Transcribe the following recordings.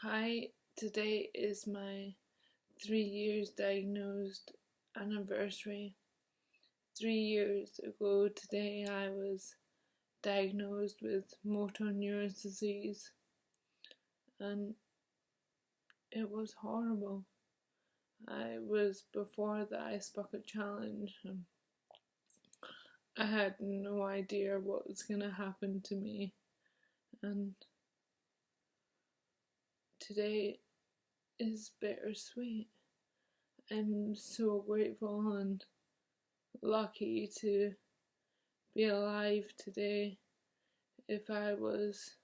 Hi, today is my 3 years diagnosed anniversary. 3 years ago today, I was diagnosed with motor neurone disease, and it was horrible. I was before the Ice Bucket Challenge, and I had no idea what was going to happen to me. And today is bittersweet. I'm so grateful and lucky to be alive today. If I was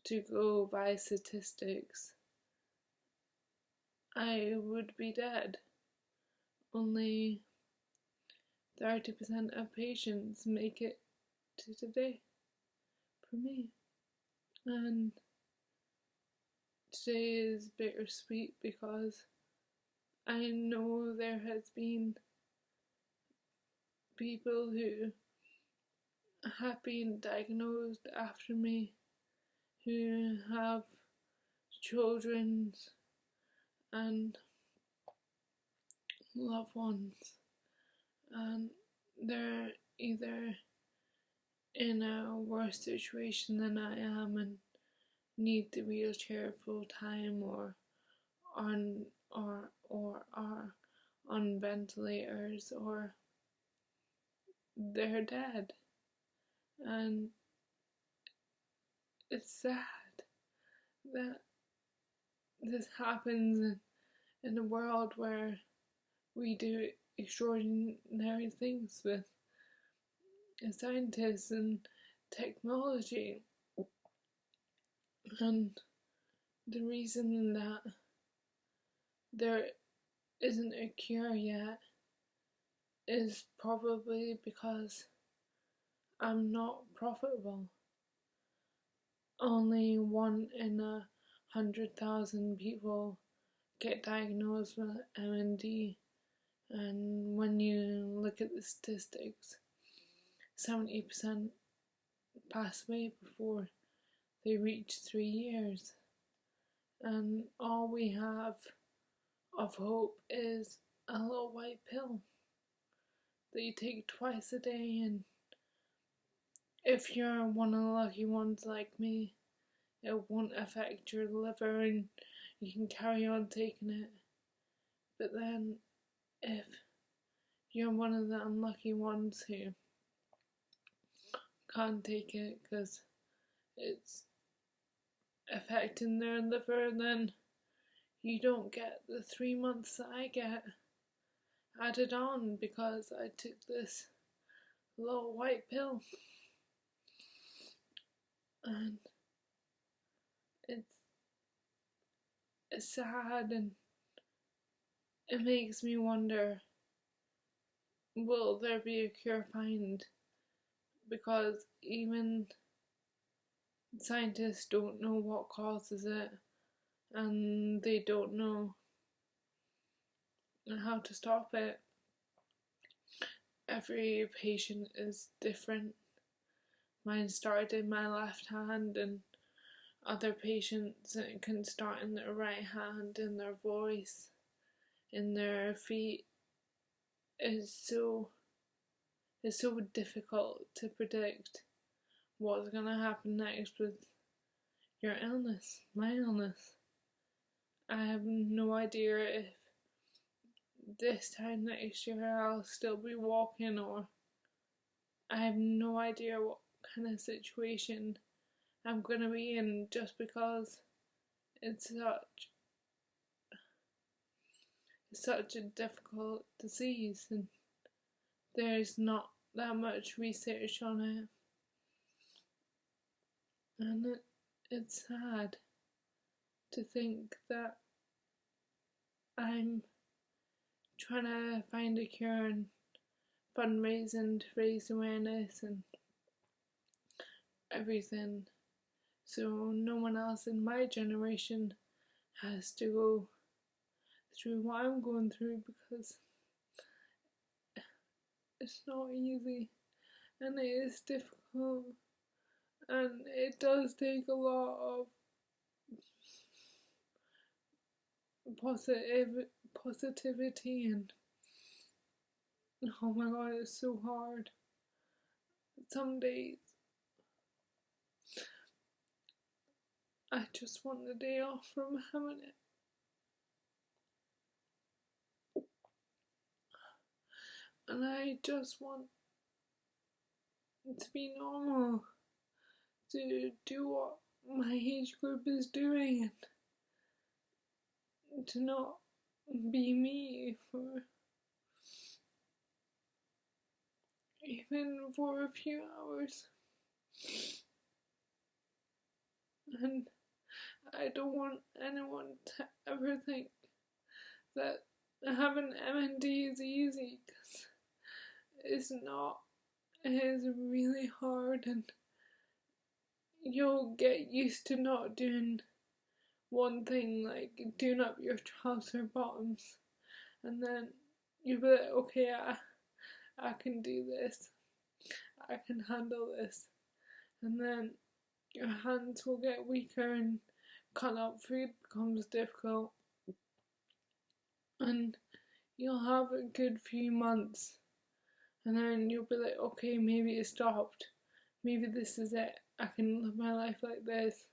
to go by statistics, I would be dead. Only 30% of patients make it to today for me. And today is bittersweet because I know there has been people who have been diagnosed after me, who have children and loved ones, and they're either in a worse situation than I am and need the wheelchair full time, or are on ventilators, or they're dead. And it's sad that this happens in a world where we do extraordinary things with scientists and technology. And the reason that there isn't a cure yet is probably because I'm not profitable. Only 1 in 100,000 people get diagnosed with MND, and when you look at the statistics, 70% pass away before they reach 3 years. And all we have of hope is a little white pill that you take twice a day, and if you're one of the lucky ones like me, it won't affect your liver and you can carry on taking it. But then if you're one of the unlucky ones who can't take it because it's affecting their liver, then you don't get the 3 months that I get added on because I took this little white pill. And it's sad, and it makes me wonder, will there be a cure found? Because even scientists don't know what causes it, and they don't know how to stop it. Every patient is different. Mine started in my left hand, and other patients can start in their right hand, and their voice, in their feet is so difficult to predict what's gonna happen next with your illness, my illness. I have no idea if this time next year I'll still be walking, or I have no idea what kind of situation I'm gonna be in, just because it's such a difficult disease, and there's not that much research on it. And it's sad to think that I'm trying to find a cure and fundraising to raise awareness and everything, so no one else in my generation has to go through what I'm going through, because it's not easy and it is difficult, and it does take a lot of positivity, and oh my god, it's so hard. Some days I just want the day off from having it. And I just want it to be normal, to do what my age group is doing, and to not be me for even for a few hours. And I don't want anyone to ever think that having MND is easy, because it's not. It is really hard, and you'll get used to not doing one thing, like doing up your trouser bottoms, and then you'll be like, okay, I can do this, I can handle this, and then your hands will get weaker and cutting up food becomes difficult, and you'll have a good few months, and then you'll be like, okay, maybe it stopped, maybe this is it, I can live my life like this,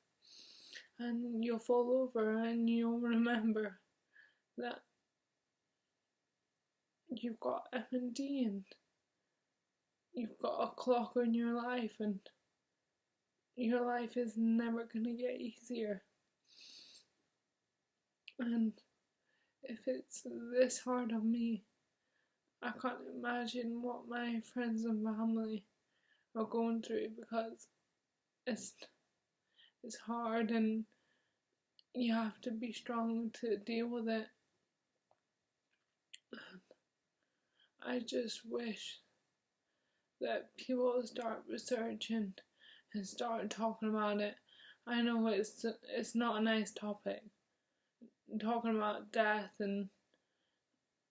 and you'll fall over and you'll remember that you've got MND and you've got a clock on your life, and your life is never gonna get easier. And if it's this hard on me, I can't imagine what my friends and family are going through, because it's hard, and you have to be strong to deal with it. I just wish that people start researching and start talking about it. I know it's not a nice topic. Talking about death and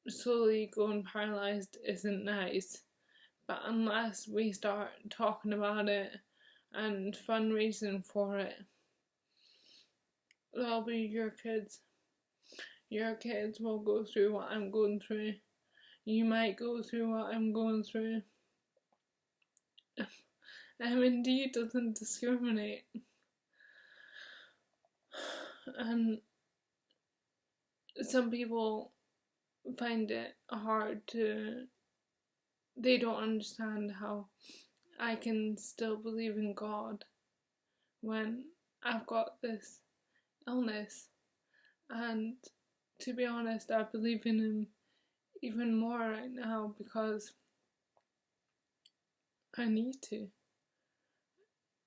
slowly going paralysed isn't nice, but unless we start talking about it and fundraising for it, that'll be your kids. Your kids will go through what I'm going through. You might go through what I'm going through. MND doesn't discriminate. And some people find it hard to, they don't understand how I can still believe in God when I've got this illness. And to be honest, I believe in Him even more right now because I need to.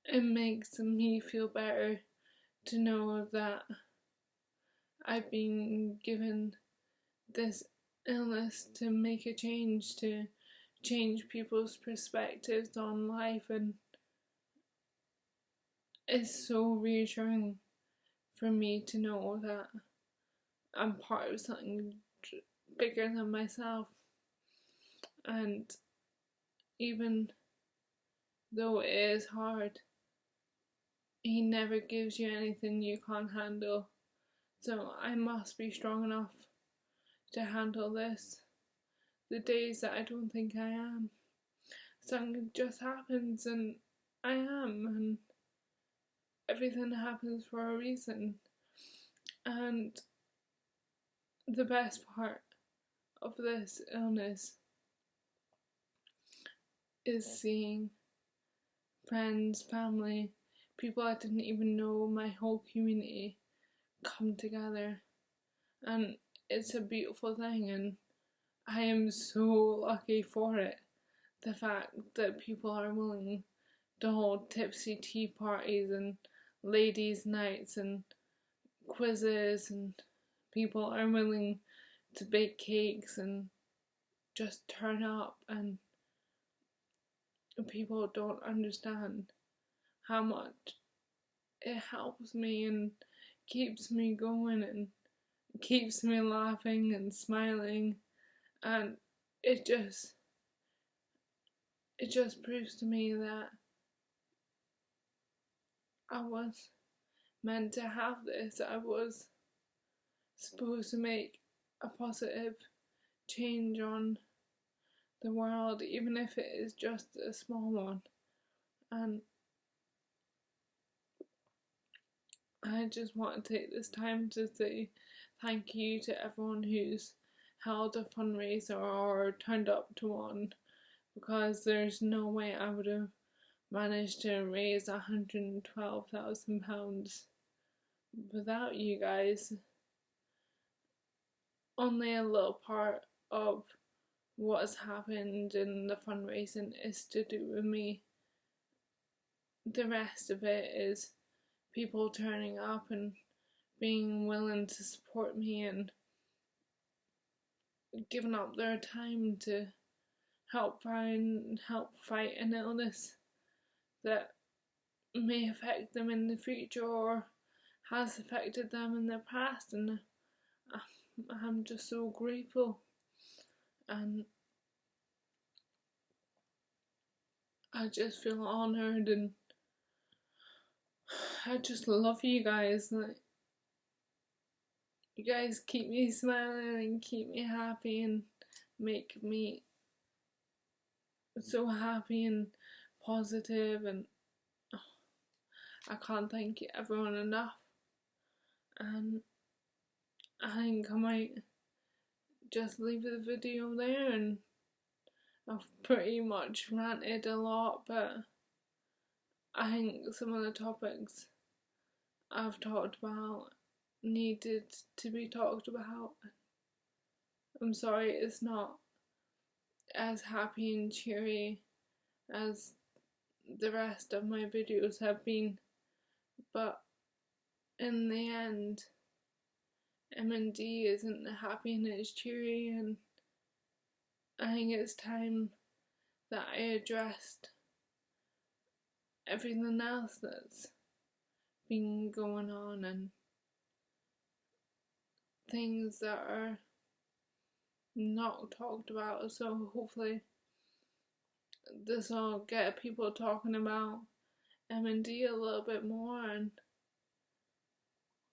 It makes me feel better to know that I've been given this illness to make a change, to change people's perspectives on life, and it's so reassuring for me to know that I'm part of something bigger than myself. And even though it is hard, He never gives you anything you can't handle. So I must be strong enough to handle this. The days that I don't think I am, something just happens and I am, and everything happens for a reason. And the best part of this illness is seeing friends, family, people I didn't even know, my whole community come together, and it's a beautiful thing, and I am so lucky for it. The fact that people are willing to hold tipsy tea parties and ladies' nights and quizzes, and people are willing to bake cakes and just turn up, and people don't understand how much it helps me and keeps me going and keeps me laughing and smiling, and it just proves to me that I was meant to have this. I was supposed to make a positive change on the world, even if it is just a small one. And I just want to take this time to say thank you to everyone who's held a fundraiser or turned up to one, because there's no way I would have managed to raise £112,000 without you guys. Only a little part of what has happened in the fundraising is to do with me. The rest of it is people turning up and being willing to support me and giving up their time to help fight an illness that may affect them in the future or has affected them in the past. And I'm just so grateful, and I just feel honoured, and I just love you guys. Like, you guys keep me smiling and keep me happy and make me so happy and positive, and I can't thank everyone enough. And I think I might just leave the video there, and I've pretty much ranted a lot, but I think some of the topics I've talked about needed to be talked about. I'm sorry it's not as happy and cheery as the rest of my videos have been, but in the end, MND isn't happy and it's cheery, and I think it's time that I addressed everything else that's been going on and things that are not talked about. So hopefully this will get people talking about MND a little bit more, and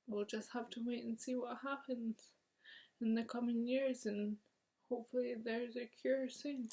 we'll just have to wait and see what happens in the coming years, and hopefully there's a cure soon.